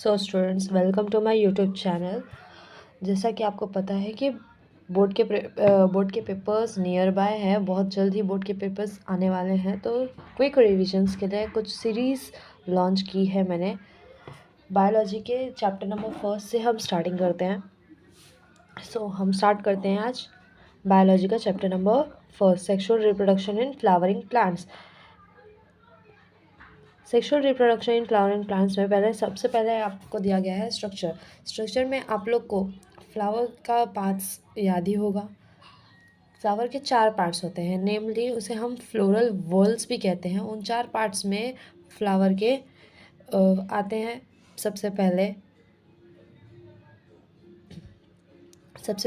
So students, welcome to my YouTube channel. जैसा कि आपको पता है कि बोर्ड के पेपर्स नियर बाय है, बहुत जल्द ही बोर्ड के पेपर्स आने वाले हैं। तो क्विक रिविजन्स के लिए कुछ सीरीज़ लॉन्च की है मैंने। बायोलॉजी के चैप्टर नंबर 1 से हम स्टार्टिंग करते हैं। हम स्टार्ट करते हैं आज बायोलॉजी का chapter number 1, sexual reproduction in flowering plants. Sexual reproduction in flowering plants में सबसे पहले आपको दिया गया है स्ट्रक्चर में आप लोग को फ्लावर का पार्ट्स याद ही होगा। फ्लावर के 4 पार्ट्स होते हैं, नेमली उसे हम फ्लोरल वॉल्स भी कहते हैं। उन 4 पार्ट्स में फ्लावर के आते हैं। सबसे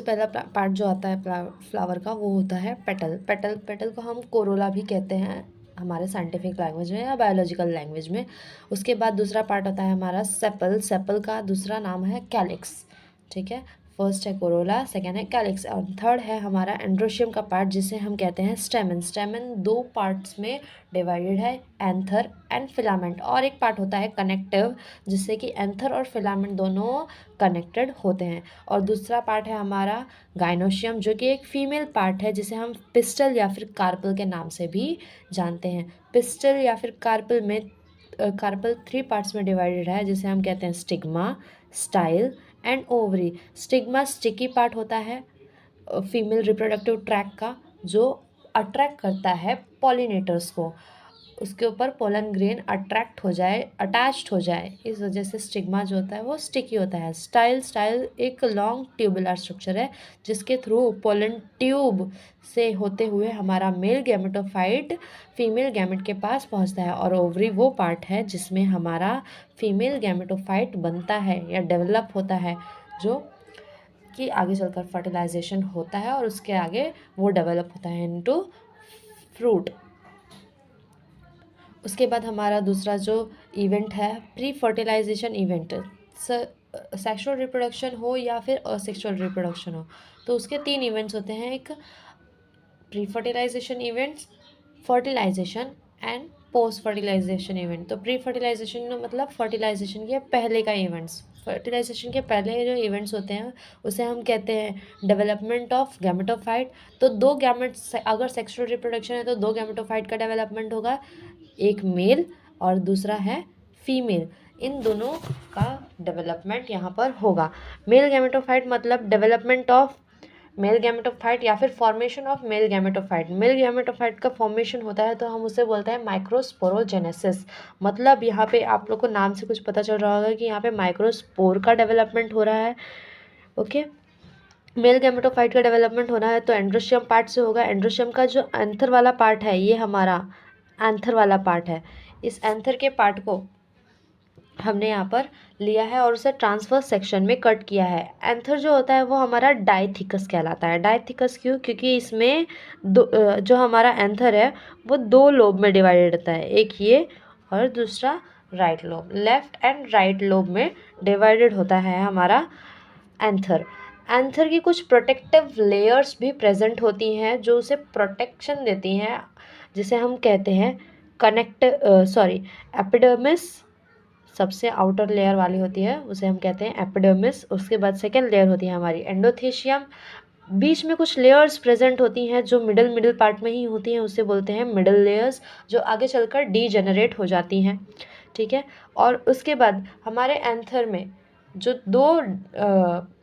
पहला पार्ट जो आता है फ्लावर का, वो होता है पेटल को हम कोरोला भी कहते हैं हमारे साइंटिफिक लैंग्वेज में या बायोलॉजिकल लैंग्वेज में। उसके बाद दूसरा पार्ट होता है हमारा सेपल का दूसरा नाम है कैलिक्स। ठीक है, फर्स्ट है कोरोला, सेकेंड है कैलिक्स और थर्ड है हमारा एंड्रोशियम का पार्ट जिसे हम कहते हैं स्टेमन 2 पार्ट्स में डिवाइडेड है, एंथर एंड फिलामेंट। और एक पार्ट होता है कनेक्टिव, जिससे कि एंथर और फिलामेंट दोनों कनेक्टेड होते हैं। और दूसरा पार्ट है हमारा गाइनोशियम, जो कि एक फीमेल पार्ट है जिसे हम पिस्टल या फिर कार्पल के नाम से भी जानते हैं। पिस्टल या फिर कार्पल 3 पार्ट्स में डिवाइडेड है, जिसे हम कहते हैं stigma, style and ovary. Stigma sticky part होता है फीमेल रिप्रोडक्टिव ट्रैक का, जो अट्रैक्ट करता है पॉलिनेटर्स को, उसके ऊपर पोलन ग्रेन अटैच्ड हो जाए, इस वजह से स्टिग्मा जो होता है वो स्टिकी होता है। स्टाइल एक लॉन्ग ट्यूबुलर स्ट्रक्चर है जिसके थ्रू पोलन ट्यूब से होते हुए हमारा मेल गैमेटोफाइट फीमेल गैमेट के पास पहुंचता है। और ओवरी वो पार्ट है जिसमें हमारा फीमेल गैमेटोफाइट बनता है या डेवलप होता है, जो कि आगे चलकर फर्टिलाइजेशन होता है और उसके आगे वो डेवलप होता है इनटू फ्रूट। उसके बाद हमारा दूसरा जो इवेंट है pre fertilization event. Sexual reproduction हो या फिर असेक्सुअल रिप्रोडक्शन हो, तो उसके 3 इवेंट्स होते हैं। एक pre fertilization events, fertilization and post fertilization event. तो प्री फर्टिलाइजेशन मतलब फर्टिलाइजेशन के पहले का इवेंट्स। फर्टिलाइजेशन के पहले जो इवेंट्स होते हैं उसे हम कहते हैं डेवलपमेंट ऑफ गैमेटोफाइट। तो 2 गैमेट्स, अगर सेक्सुअल रिप्रोडक्शन है तो 2 गैमेटोफाइट का डेवलपमेंट होगा, एक मेल और दूसरा है फीमेल। इन दोनों का डेवलपमेंट यहाँ पर होगा। मेल गैमेटोफाइट मतलब डेवलपमेंट ऑफ मेल गैमेटोफाइट या फिर formation of male gametophyte. Male gametophyte का फॉर्मेशन होता है तो हम उसे बोलते हैं माइक्रोस्पोरोजेनेसिस। मतलब यहाँ पे आप लोग को नाम से कुछ पता चल रहा होगा कि यहाँ पे माइक्रोस्पोर का डेवलपमेंट हो रहा है। ओके, मेल गैमेटोफाइट का डेवलपमेंट होना है तो एंड्रोशियम पार्ट से होगा। एंड्रोशियम का जो एंथर वाला पार्ट है, ये हमारा एंथर वाला पार्ट है। इस एंथर के पार्ट को हमने यहाँ पर लिया है और उसे ट्रांसवर्स सेक्शन में कट किया है। एंथर जो होता है वो हमारा डाइथिकस कहलाता है। डाइथिकस क्यों? क्योंकि इसमें जो हमारा एंथर है वो 2 लोब में डिवाइडेड होता है, एक ये और दूसरा right lobe. Left and right lobe में डिवाइडेड होता है हमारा एंथर की कुछ प्रोटेक्टिव लेयर्स भी प्रेजेंट होती हैं जो उसे प्रोटेक्शन देती हैं, जिसे हम कहते हैं एपिडर्मिस सबसे आउटर लेयर वाली होती है, उसे हम कहते हैं एपिडर्मिस। उसके बाद सेकेंड लेयर होती है हमारी एंडोथेशियम। बीच में कुछ लेयर्स प्रेजेंट होती हैं जो मिडिल पार्ट में ही होती हैं, उसे बोलते हैं मिडिल लेयर्स, जो आगे चलकर डीजेनरेट हो जाती हैं। ठीक है, और उसके बाद हमारे एंथर में जो 2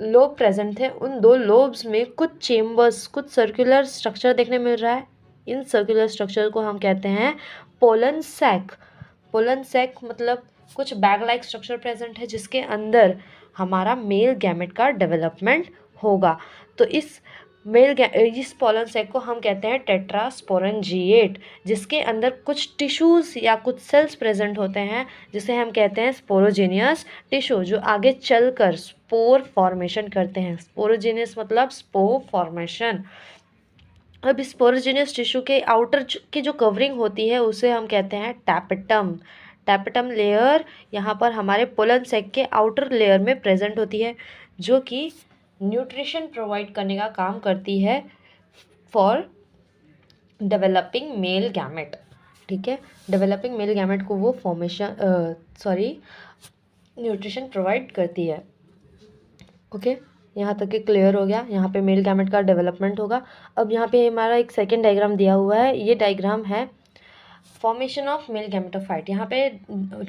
लोब प्रेजेंट थे, उन 2 लोब्स में कुछ चेम्बर्स, कुछ सर्कुलर स्ट्रक्चर देखने मिल रहा है। इन सर्कुलर स्ट्रक्चर को हम कहते हैं पोलन सैक मतलब कुछ बैग लाइक स्ट्रक्चर प्रेजेंट है जिसके अंदर हमारा मेल गैमेट का डेवलपमेंट होगा। तो इस पोलन सैक को हम कहते हैं टेट्रास्पोरेंजिएट, जिसके अंदर कुछ टिश्यूज या कुछ सेल्स प्रेजेंट होते हैं जिसे हम कहते हैं स्पोरोजेनियस टिश्यू, जो आगे चलकर स्पोर फॉर्मेशन करते हैं। स्पोरोजेनियस मतलब स्पोर फॉर्मेशन। अब इस स्पोरोजेनियस टिश्यू के आउटर की जो कवरिंग होती है उसे हम कहते हैं टैपेटम लेयर यहाँ पर हमारे पोलन सैक के आउटर लेयर में प्रेजेंट होती है, जो कि न्यूट्रिशन प्रोवाइड करने का काम करती है फॉर डेवलपिंग मेल गैमेट। ठीक है, डेवलपिंग मेल गैमेट को वो न्यूट्रिशन प्रोवाइड करती है। ओके, यहाँ तक के क्लियर हो गया। यहाँ पे मेल गैमेट का डेवलपमेंट होगा। अब यहाँ पे हमारा एक सेकेंड डायग्राम दिया हुआ है। ये डायग्राम है फॉर्मेशन ऑफ मेल गैमेटोफाइट। यहाँ पे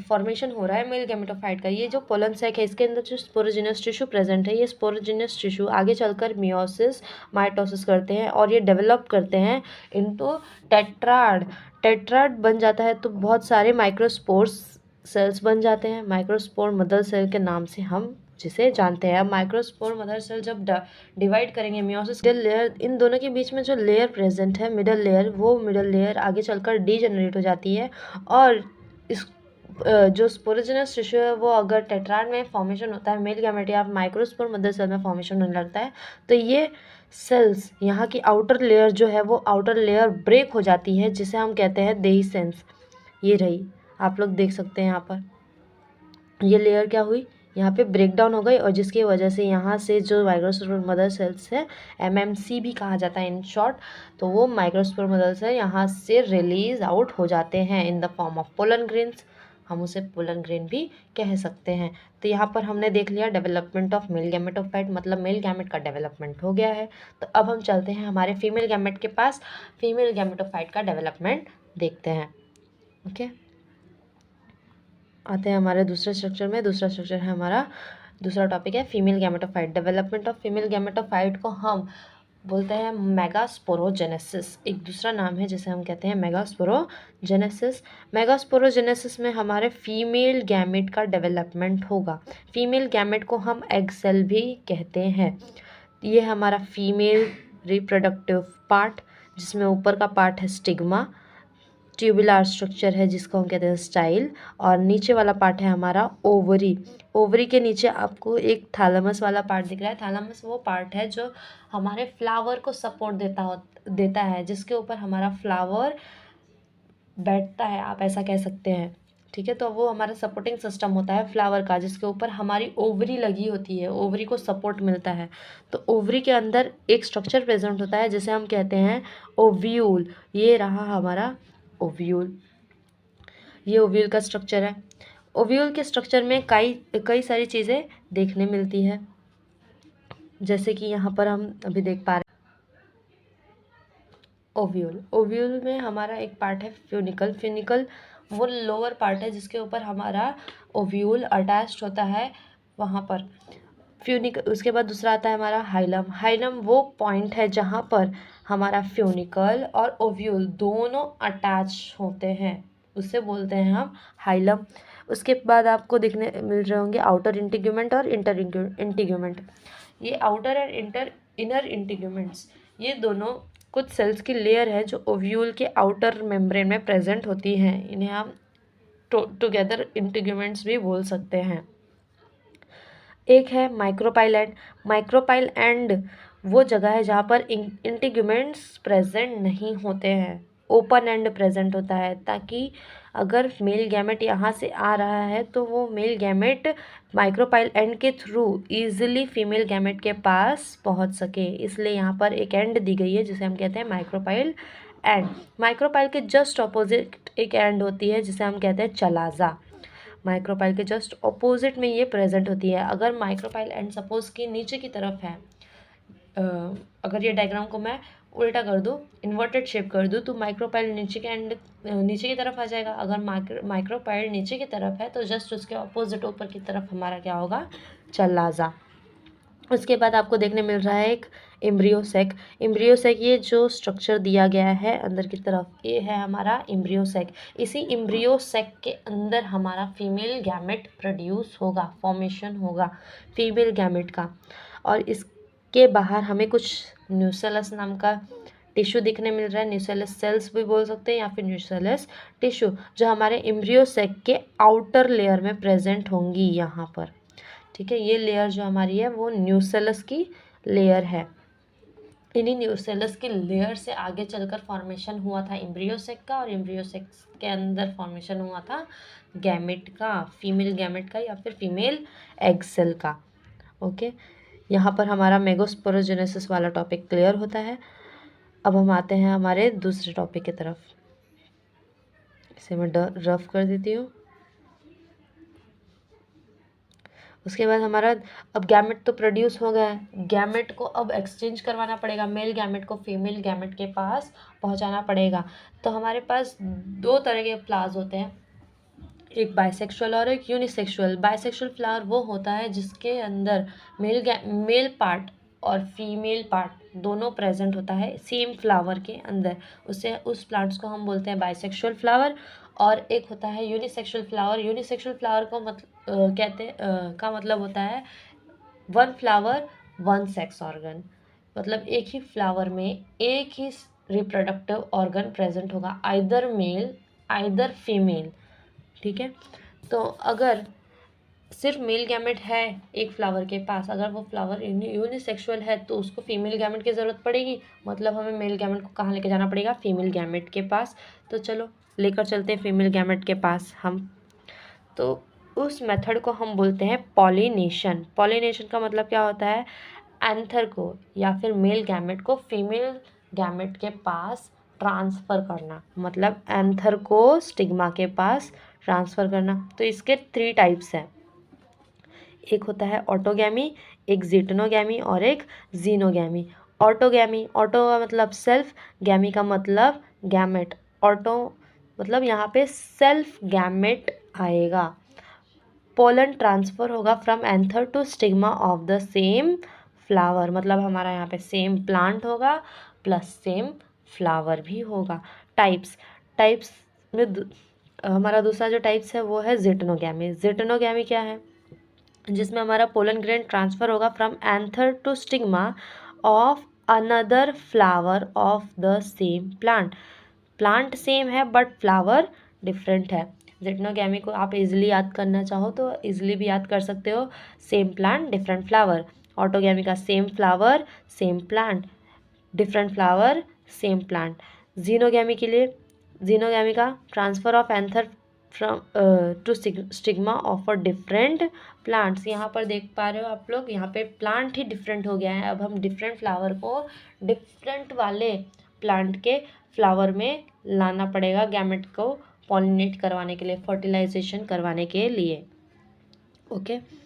फॉर्मेशन हो रहा है मेल गैमेटोफाइट का। ये जो पोलन सैक है इसके अंदर जो स्पोरोजिनस टिश्यू प्रेजेंट है, ये स्पोरोजिनस टिश्यू आगे चलकर मियोसिस माइटोसिस करते हैं और ये डेवलप करते हैं इनटू टेट्राड। टेट्राड बन जाता है तो बहुत सारे माइक्रोस्पोर्स सेल्स बन जाते हैं। माइक्रोस्पोर मदर सेल के नाम से हम जिसे जानते हैं। अब माइक्रोस्पोर मदर सेल जब डिवाइड करेंगे मियोसिस, मिडल लेयर, इन दोनों के बीच में जो लेयर प्रेजेंट है मिडल लेयर, वो मिडल लेयर आगे चलकर डीजेनरेट हो जाती है और इस जो स्पोरोजिनस टिश्यू है वो अगर टेट्राड में फॉर्मेशन होता है, मेल गैमेट या माइक्रोस्पोर मदर सेल में फॉर्मेशन होने लगता है, तो ये सेल्स यहाँ की आउटर लेयर जो है वो आउटर लेयर ब्रेक हो जाती है, जिसे हम कहते हैं देहीसेंस। ये रही, आप लोग देख सकते हैं यहाँ पर ये लेयर क्या हुई, यहाँ पे ब्रेक डाउन हो गई और जिसकी वजह से यहाँ से जो माइक्रोस्पोर मदर सेल्स है, एमएमसी भी कहा जाता है इन शॉर्ट, तो वो माइक्रोस्पोर मदर सेल यहाँ से रिलीज आउट हो जाते हैं in the form of pollen grains. हम उसे पोलन ग्रेन भी कह सकते हैं। तो यहाँ पर हमने देख लिया डेवलपमेंट ऑफ मेल गैमेटोफाइट, मतलब मेल गैमेट का डेवलपमेंट हो गया है। तो अब हम चलते हैं हमारे फीमेल गैमेट के पास, फीमेल गैमेटोफाइट का डेवलपमेंट देखते हैं। ओके, आते हैं हमारे दूसरे स्ट्रक्चर में। दूसरा स्ट्रक्चर है हमारा, दूसरा टॉपिक है female gametophyte. Development of female gametophyte को हम बोलते हैं मेगास्पोरोजेनेसिस। एक दूसरा नाम है जिसे हम कहते हैं मेगास्पोरोजेनेसिस। मेगास्पोरोजेनेसिस में हमारे फीमेल गैमेट का डेवलपमेंट होगा। फीमेल गैमेट को हम एग सेल भी कहते हैं। ये हमारा फीमेल रिप्रोडक्टिव पार्ट, जिसमें ऊपर का पार्ट है स्टिग्मा, ट्यूबुलर स्ट्रक्चर है जिसको हम कहते हैं स्टाइल, और नीचे वाला पार्ट है हमारा ओवरी। ओवरी के नीचे आपको एक थैलेमस वाला पार्ट दिख रहा है। थैलेमस वो पार्ट है जो हमारे फ्लावर को सपोर्ट देता है, जिसके ऊपर हमारा फ्लावर बैठता है, आप ऐसा कह सकते हैं। ठीक है, तो वो हमारा सपोर्टिंग सिस्टम होता है फ्लावर का, जिसके ऊपर हमारी ओवरी लगी होती है, ओवरी को सपोर्ट मिलता है। तो ओवरी के अंदर एक स्ट्रक्चर प्रेजेंट होता है जिसे हम कहते हैं ओव्यूल। ये रहा हमारा ओव्यूल, ये ओव्यूल का स्ट्रक्चर है। ओव्यूल के स्ट्रक्चर में कई सारी चीज़ें देखने मिलती है, जैसे कि यहाँ पर हम अभी देख पा रहे हैं ओव्यूल। ओव्यूल में हमारा एक पार्ट है फ्यूनिकल। फ्यूनिकल वो लोअर पार्ट है जिसके ऊपर हमारा ओव्यूल अटैच्ड होता है, वहाँ पर फ्यूनिकल। उसके बाद दूसरा आता है हमारा हाइलम। हाइलम वो पॉइंट है जहाँ पर हमारा फ्यूनिकल और ओव्यूल दोनों अटैच होते हैं, उसे बोलते हैं हम हाइलम। उसके बाद आपको देखने मिल रहे होंगे आउटर इंटीग्यूमेंट और इंटर इंटीग्यूमेंट। ये आउटर एंड इनर इंटीग्यूमेंट्स, ये दोनों कुछ सेल्स की लेयर है जो ओव्यूल के आउटर मेम्ब्रेन में प्रेजेंट होती हैं। इन्हें हम टुगेदर इंटीग्यूमेंट्स भी बोल सकते हैं। एक है माइक्रोपाइल एंड। माइक्रोपाइल एंड वो जगह है जहाँ पर इंटीग्यूमेंट्स प्रेजेंट नहीं होते हैं, ओपन एंड प्रेजेंट होता है, ताकि अगर मेल गैमेट यहाँ से आ रहा है तो वो मेल गैमेट माइक्रोपाइल एंड के थ्रू इजीली फीमेल गैमेट के पास पहुँच सके, इसलिए यहाँ पर एक एंड दी गई है जिसे हम कहते हैं माइक्रोपाइल एंड। माइक्रोपाइल के जस्ट ऑपोजिट एक एंड होती है जिसे हम कहते हैं चलाजा। माइक्रोपाइल के जस्ट ऑपोजिट में ये प्रेजेंट होती है। अगर माइक्रोपाइल एंड सपोज कि नीचे की तरफ है, अगर ये डायग्राम को मैं उल्टा कर दूँ, इन्वर्टेड शेप कर दूँ, तो माइक्रोपाइल नीचे के एंड नीचे की तरफ आ जाएगा। अगर माइक्रोपाइल नीचे की तरफ है तो जस्ट उसके ऑपोजिट ऊपर की तरफ हमारा क्या होगा, चलाजा। उसके बाद आपको देखने मिल रहा है एक एम्ब्रियोसेक। एम्ब्रियोसेक ये जो स्ट्रक्चर दिया गया है अंदर की तरफ, ये है हमारा एम्ब्रियोसेक। इसी एम्ब्रियोसेक के अंदर हमारा फीमेल गैमेट प्रोड्यूस होगा, फॉर्मेशन होगा फीमेल गैमेट का। और इसके बाहर हमें कुछ न्यूसेलस नाम का टिश्यू दिखने मिल रहा है। न्यूसेलस सेल्स भी बोल सकते हैं या फिर न्यूसेलस टिश्यू, जो हमारे एम्ब्रियोसेक के आउटर लेयर में प्रेजेंट होंगी यहाँ पर। ठीक है, ये लेयर जो हमारी है वो न्यूसेलस की लेयर है। इन्हीं न्यूसेलस की लेयर से आगे चलकर फॉर्मेशन हुआ था एम्ब्रियोसेक का, और एम्ब्रियोसेक के अंदर फॉर्मेशन हुआ था गैमेट का, फीमेल गैमेट का या फिर फीमेल एग सेल का। ओके, यहाँ पर हमारा मेगास्पोरोजेनेसिस वाला टॉपिक क्लियर होता है। अब हम आते हैं हमारे दूसरे टॉपिक की तरफ। इसे मैं रफ कर देती हूँ। उसके बाद हमारा अब गैमेट तो प्रोड्यूस हो गया है, गैमेट को अब एक्सचेंज करवाना पड़ेगा, मेल गैमेट को फीमेल गैमेट के पास पहुंचाना पड़ेगा। तो हमारे पास दो तरह के फ्लावर्स होते हैं, एक बाइसेक्सुअल और एक यूनिसेक्सुअल। बाइसेक्सुअल फ्लावर वो होता है जिसके अंदर मेल पार्ट और फीमेल पार्ट दोनों प्रेजेंट होता है सेम फ्लावर के अंदर, उस प्लांट्स को हम बोलते हैं बाइसेक्सुअल फ्लावर। और एक होता है यूनिसेक्सुअल फ्लावर। यूनिसेक्सुअल फ्लावर को का मतलब होता है one flower one sex organ, मतलब एक ही फ्लावर में एक ही रिप्रोडक्टिव ऑर्गन प्रेजेंट होगा, आइदर मेल आइदर फीमेल। ठीक है, तो अगर सिर्फ मेल गैमेट है एक फ्लावर के पास, अगर वो फ्लावर यूनिसेक्सुअल है तो उसको फीमेल गैमेट की ज़रूरत पड़ेगी, मतलब हमें मेल गैमेट को कहाँ लेके जाना पड़ेगा, फीमेल गैमेट के पास। तो चलो लेकर चलते हैं फीमेल गैमेट के पास हम। तो उस मेथड को हम बोलते हैं पॉलिनेशन। पॉलिनेशन का मतलब क्या होता है, एंथर को या फिर मेल गैमेट को फीमेल गैमेट के पास ट्रांसफ़र करना, मतलब एंथर को स्टिग्मा के पास ट्रांसफ़र करना। तो इसके 3 टाइप्स हैं, एक होता है ऑटोगैमी, एक जिटनोगैमी और एक जीनोगैमी। ऑटोगैमी, ऑटो का मतलब सेल्फ, गैमी का मतलब गैमेट। ऑटो मतलब यहाँ पे सेल्फ गैमेट आएगा। पोलन ट्रांसफ़र होगा from anther to stigma of the same flower, मतलब हमारा यहाँ पे सेम प्लांट होगा प्लस सेम फ्लावर भी होगा। टाइप्स, टाइप्स में हमारा दूसरा जो टाइप्स है वो है जिटनोगैमी। जिटनोगैमी क्या है, जिसमें हमारा पोलन ग्रेन ट्रांसफ़र होगा from anther to stigma of another flower of the same plant. Plant same है बट फ्लावर डिफरेंट है। जिटनोगैमी को आप इजीली याद करना चाहो तो इजीली भी याद कर सकते हो, same plant different flower. Autogamy का same flower same plant, different flower same plant. Xenogamy के लिए, जीनोगैमी का transfer of anther from to stigma of a different plants. यहाँ पर देख पा रहे हो आप लोग, यहाँ पे प्लांट ही डिफरेंट हो गया है। अब हम डिफरेंट फ्लावर को डिफरेंट वाले प्लांट के फ्लावर में लाना पड़ेगा गैमेट को पॉलिनेट करवाने के लिए, फर्टिलाइजेशन करवाने के लिए। ओके,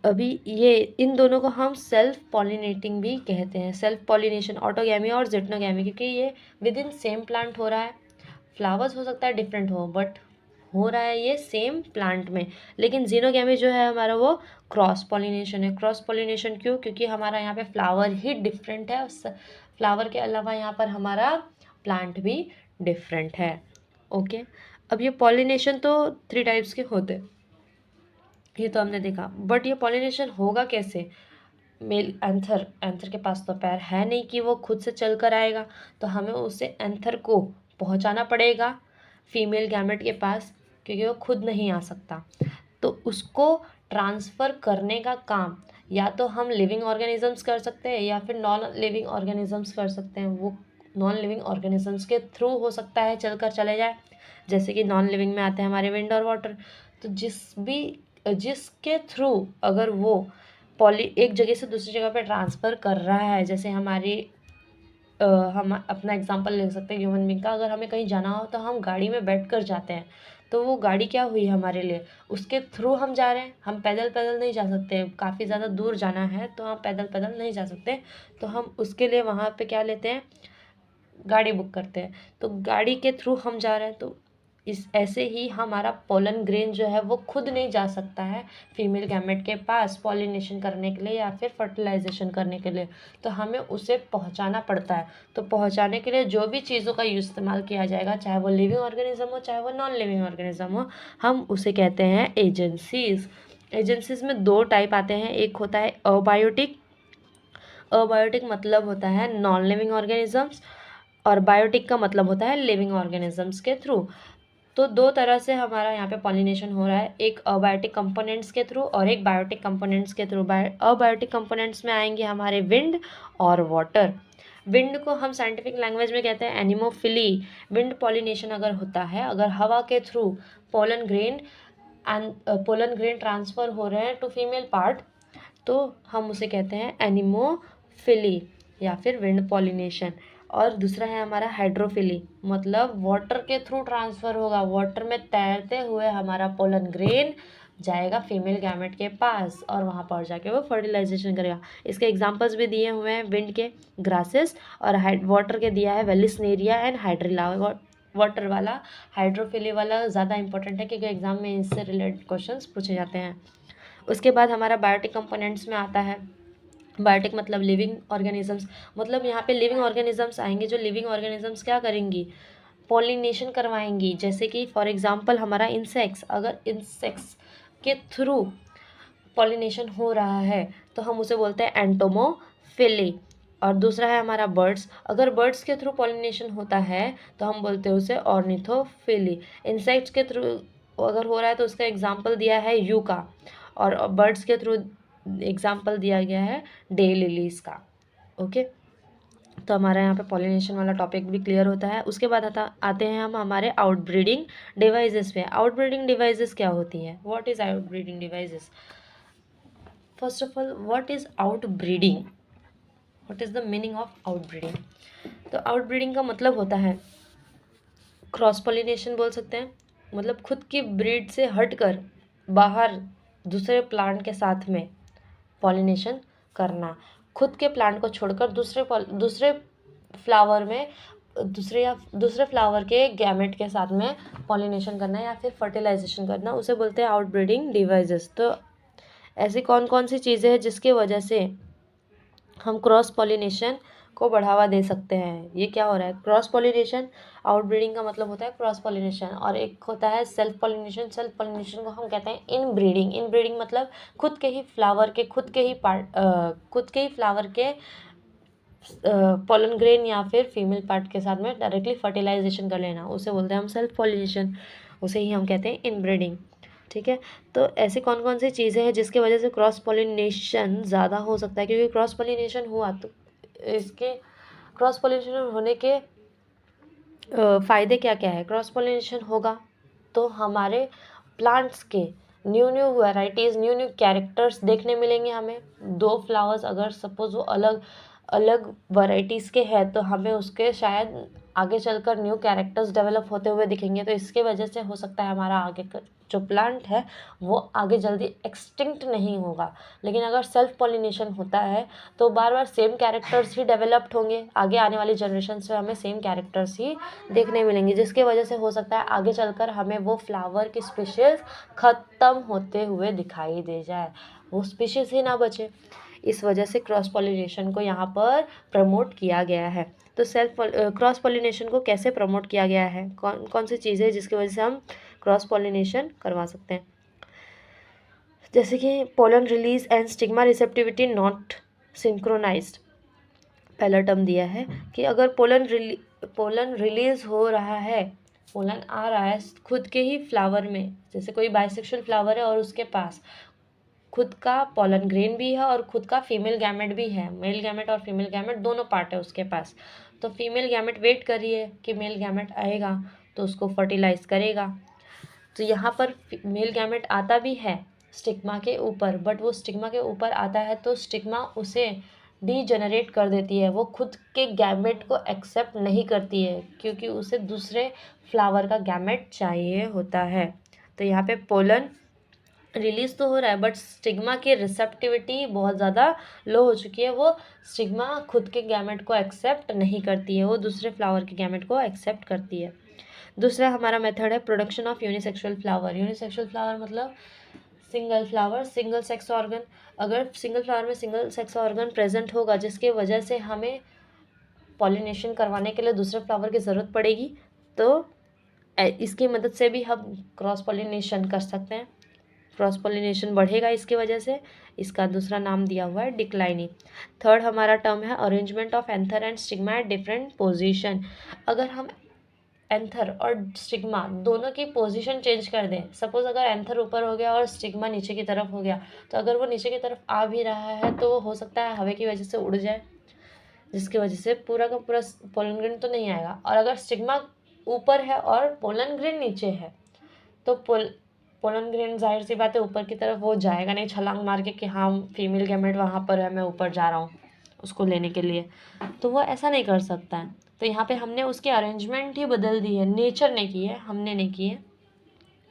अभी ये इन दोनों को हम सेल्फ पॉलिनेटिंग भी कहते हैं। सेल्फ पॉलिनेशन ऑटोगैमी और जिटनोगैमी, क्योंकि ये विद इन सेम प्लांट हो रहा है। फ्लावर्स हो सकता है डिफरेंट हो बट हो रहा है ये सेम प्लांट में। लेकिन जीनोगैमी जो है हमारा वो क्रॉस पॉलिनेशन है। क्रॉस पॉलिनेशन क्यों, क्योंकि हमारा यहाँ पे फ्लावर ही डिफरेंट है, उस फ्लावर के अलावा यहाँ पर हमारा प्लांट भी डिफरेंट है। ओके, अब ये पॉलिनेशन तो 3 टाइप्स के होते हैं, ये तो हमने देखा, बट ये पॉलिनेशन होगा कैसे। मेल एंथर के पास तो पैर है नहीं कि वो खुद से चल कर आएगा, तो हमें उसे एंथर को पहुंचाना पड़ेगा फीमेल गैमेट के पास, क्योंकि वो खुद नहीं आ सकता। तो उसको ट्रांसफ़र करने का काम या तो हम लिविंग ऑर्गेनिजम्स कर सकते हैं या फिर नॉन लिविंग ऑर्गेनिजम्स कर सकते हैं। वो नॉन लिविंग ऑर्गेनिजम्स के थ्रू हो सकता है चल कर चले जाए, जैसे कि नॉन लिविंग में आते हैं हमारे विंड और वाटर। तो जिसके थ्रू अगर वो एक जगह से दूसरी जगह पे ट्रांसफ़र कर रहा है, जैसे हम अपना एग्जांपल ले सकते हैं ह्यूमन बीइंग का। अगर हमें कहीं जाना हो तो हम गाड़ी में बैठ कर जाते हैं, तो वो गाड़ी क्या हुई हमारे लिए, उसके थ्रू हम जा रहे हैं। हम पैदल पैदल नहीं जा सकते, काफ़ी ज़्यादा दूर जाना है तो हम पैदल पैदल नहीं जा सकते, तो हम उसके लिए वहाँ पे क्या लेते हैं, गाड़ी बुक करते हैं। तो गाड़ी के थ्रू हम जा रहे हैं, तो इस ऐसे ही हमारा पोलन ग्रेन जो है वो खुद नहीं जा सकता है फीमेल गैमेट के पास पॉलिनेशन करने के लिए या फिर फर्टिलाइजेशन करने के लिए, तो हमें उसे पहुंचाना पड़ता है। तो पहुंचाने के लिए जो भी चीज़ों का इस्तेमाल किया जाएगा, चाहे वो लिविंग ऑर्गेनिज्म हो चाहे वो नॉन लिविंग ऑर्गेनिज्म हो, हम उसे कहते हैं एजेंसीज। एजेंसीज में 2 टाइप आते हैं, एक होता है अबायोटिक। अबायोटिक मतलब होता है नॉन लिविंग ऑर्गेनिजम्स, और बायोटिक का मतलब होता है लिविंग ऑर्गेनिजम्स के थ्रू। तो 2 तरह से हमारा यहाँ पे पॉलिनेशन हो रहा है, एक अबायोटिक कंपोनेंट्स के थ्रू और एक बायोटिक कंपोनेंट्स के थ्रू। अबायोटिक कंपोनेंट्स में आएंगे हमारे विंड और वाटर। विंड को हम साइंटिफिक लैंग्वेज में कहते हैं एनिमोफिली। विंड पॉलिनेशन अगर होता है, अगर हवा के थ्रू पोलन ग्रेन ट्रांसफ़र हो रहे हैं टू फीमेल पार्ट, तो हम उसे कहते हैं एनिमोफिली या फिर विंड पॉलिनेशन। और दूसरा है हमारा हाइड्रोफिली, मतलब वाटर के थ्रू ट्रांसफ़र होगा, वाटर में तैरते हुए हमारा पोलन ग्रेन जाएगा फीमेल गैमेट के पास और वहाँ पर जाके वो फर्टिलाइजेशन करेगा। इसके एग्जांपल्स भी दिए हुए हैं विंड के, ग्रासेस, और वाटर के दिया है वेलिस्नेरिया एंड हाइड्रिला। वाटर वाला, हाइड्रोफिली वाला ज़्यादा इंपॉर्टेंट है क्योंकि एग्जाम में इससे रिलेटेड क्वेश्चंस पूछे जाते हैं। उसके बाद हमारा बायोटिक कंपोनेंट्स में आता है, बायोटिक मतलब लिविंग ऑर्गेनिजम्स, मतलब यहाँ पे लिविंग ऑर्गेनिजम्स आएंगे। जो लिविंग ऑर्गेनिजम्स क्या करेंगी, पॉलिनेशन करवाएंगी। जैसे कि फॉर एग्जांपल हमारा इंसेक्ट्स, अगर इंसेक्ट्स के थ्रू पॉलिनेशन हो रहा है तो हम उसे बोलते हैं एंटोमोफिली। और दूसरा है हमारा बर्ड्स, अगर बर्ड्स के थ्रू पॉलिनेशन होता है तो हम बोलते हैं उसे ऑर्निथोफिली। इंसेक्ट्स के थ्रू अगर हो रहा है तो उसका एग्जाम्पल दिया है यूका, और बर्ड्स के थ्रू एग्जाम्पल दिया गया है डे लिलीज का। ओके, तो हमारा यहाँ पे पॉलिनेशन वाला टॉपिक भी क्लियर होता है। उसके बाद आते हैं हम हमारे आउटब्रीडिंग डिवाइसेस पे। आउटब्रीडिंग डिवाइसेस क्या होती हैं, what is outbreeding devices? First of all, what is outbreeding, what is the meaning of outbreeding? तो आउटब्रीडिंग का मतलब होता है क्रॉस पॉलिनेशन बोल सकते हैं, मतलब खुद की ब्रीड से हटकर बाहर दूसरे प्लांट के साथ में पॉलिनेशन करना, खुद के प्लांट को छोड़कर दूसरे फ्लावर में दूसरे फ्लावर के गैमेट के साथ में पॉलिनेशन करना या फिर फर्टिलाइजेशन करना, उसे बोलते हैं आउटब्रीडिंग डिवाइसेस। तो ऐसी कौन कौन सी चीज़ें हैं जिसकी वजह से हम क्रॉस पॉलिनेशन को बढ़ावा दे सकते हैं? ये क्या हो रहा है, क्रॉस पॉलिनेशन। आउटब्रीडिंग का मतलब होता है क्रॉस पॉलिनेशन, और एक होता है सेल्फ पॉलिनेशन। सेल्फ पॉलिनेशन को हम कहते हैं इनब्रीडिंग। इनब्रीडिंग मतलब खुद के ही फ्लावर के खुद के ही फ्लावर के पोलन ग्रेन या फिर फीमेल पार्ट के साथ में डायरेक्टली फर्टिलाइजेशन कर लेना, उसे बोलते हैं हम सेल्फ पॉलिनेशन, उसे ही हम कहते हैं इनब्रीडिंग। ठीक है, तो ऐसी कौन कौन सी चीज़ें हैं जिसकी वजह से क्रॉस पॉलिनेशन ज़्यादा हो सकता है? क्योंकि क्रॉस पॉलिनेशन हुआ तो इसके क्रॉस पॉलिनेशन होने के फ़ायदे क्या क्या है? क्रॉस पॉलिनेशन होगा तो हमारे प्लांट्स के new new varieties, new new characters देखने मिलेंगे हमें। दो फ्लावर्स अगर सपोज वो अलग अलग वैराइटीज़ के हैं तो हमें उसके शायद आगे चलकर न्यू कैरेक्टर्स डेवलप होते हुए दिखेंगे। तो इसके वजह से हो सकता है हमारा आगे का जो प्लांट है वो आगे जल्दी एक्सटिंक्ट नहीं होगा। लेकिन अगर सेल्फ पॉलिनेशन होता है तो बार बार सेम कैरेक्टर्स ही डेवलप्ड होंगे, आगे आने वाली जनरेशन में हमें सेम कैरेक्टर्स ही देखने मिलेंगे, जिसके वजह से हो सकता है आगे चलकर हमें वो फ्लावर की स्पीशीज़ ख़त्म होते हुए दिखाई दे जाए, वो स्पीशीज़ ही ना बचे। इस वजह से क्रॉस पॉलिनेशन को यहाँ पर प्रमोट किया गया है। तो क्रॉस पॉलिनेशन को कैसे प्रमोट किया गया है, कौन कौन सी चीज़ें जिसकी वजह से हम क्रॉस पॉलिनेशन करवा सकते हैं? जैसे कि pollen release and stigma receptivity not synchronized, पहला टर्म दिया है कि अगर पोलन रिलीज हो रहा है, पोलन आ रहा है खुद के ही फ्लावर में, जैसे कोई बाइसेक्सुअल फ्लावर है और उसके पास खुद का पोलन ग्रेन भी है और खुद का फीमेल गैमेट भी है, मेल गैमेट और फीमेल गैमेट दोनों पार्ट है उसके पास, तो फीमेल गैमेट वेट कर रही है कि मेल गैमेट आएगा तो उसको फर्टिलाइज करेगा। तो यहाँ पर मेल गैमेट आता भी है स्टिग्मा के ऊपर, बट वो स्टिग्मा के ऊपर आता है तो स्टिग्मा उसे डीजेनरेट कर देती है, वो खुद के गैमेट को एक्सेप्ट नहीं करती है क्योंकि उसे दूसरे फ्लावर का गैमेट चाहिए होता है। तो यहाँ पे पोलन रिलीज तो हो रहा है बट स्टिग्मा की रिसेप्टिविटी बहुत ज़्यादा लो हो चुकी है, वो स्टिग्मा खुद के गैमेट को एक्सेप्ट नहीं करती है, वो दूसरे फ्लावर के गैमेट को एक्सेप्ट करती है। दूसरा हमारा मेथड है production of unisexual flower. Unisexual flower मतलब single flower, single sex organ. अगर सिंगल फ्लावर में सिंगल सेक्स ऑर्गन प्रेजेंट होगा जिसकी वजह से हमें पॉलिनेशन करवाने के लिए दूसरे फ्लावर की ज़रूरत पड़ेगी, तो इसकी मदद से भी हम क्रॉस पॉलिनेशन कर सकते हैं, क्रॉस पॉलिनेशन बढ़ेगा इसकी वजह से। इसका दूसरा नाम दिया हुआ है डिक्लाइनिंग। थर्ड हमारा टर्म है arrangement of anther and stigma at different position. अगर हम एंथर और स्टिग्मा दोनों की पोजीशन चेंज कर दें, सपोज अगर एंथर ऊपर हो गया और स्टिग्मा नीचे की तरफ हो गया, तो अगर वो नीचे की तरफ आ भी रहा है तो वो हो सकता है हवा की वजह से उड़ जाए, जिसकी वजह से पूरा का पूरा पोलन ग्रेन तो नहीं आएगा। और अगर स्टिग्मा ऊपर है और पोलन ग्रेन नीचे है तो पोलन ग्रेन जाहिर सी बात है ऊपर की तरफ वो जाएगा नहीं छलांग मार के कि हाँ फीमेल गैमेट वहाँ पर है मैं ऊपर जा रहा हूँ उसको लेने के लिए, तो वो ऐसा नहीं कर सकता है। तो यहाँ पे हमने उसकी अरेंजमेंट ही बदल दी है, नेचर ने की है, हमने नहीं की है।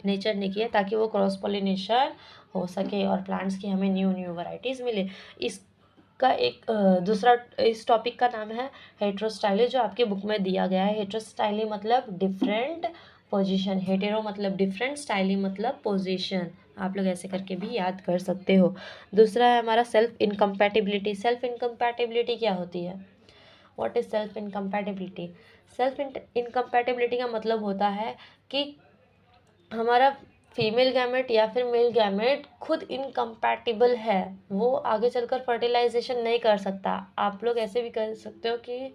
नेचर ने की है, ताकि वो क्रॉस पॉलिनेशन हो सके और प्लांट्स की हमें न्यू न्यू वैरायटीज़ मिले। इसका एक दूसरा, इस टॉपिक का नाम है हेटेरोस्टाइली, जो आपकी बुक में दिया गया है। हेटेरोस्टाइली मतलब डिफरेंट पोजीशन, हेटेरो मतलब डिफरेंट, स्टाइली मतलब पोजीशन। आप लोग ऐसे करके भी याद कर सकते हो। दूसरा है हमारा सेल्फ इनकम्पैटिबिलिटी। सेल्फ इनकम्पैटिबिलिटी क्या होती है? What is self incompatibility? Self incompatibility का मतलब होता है कि हमारा फीमेल गैमेट या फिर मेल गैमेट खुद इनकम्पैटिबल है, वो आगे चलकर फर्टिलाइजेशन नहीं कर सकता। आप लोग ऐसे भी कर सकते हो कि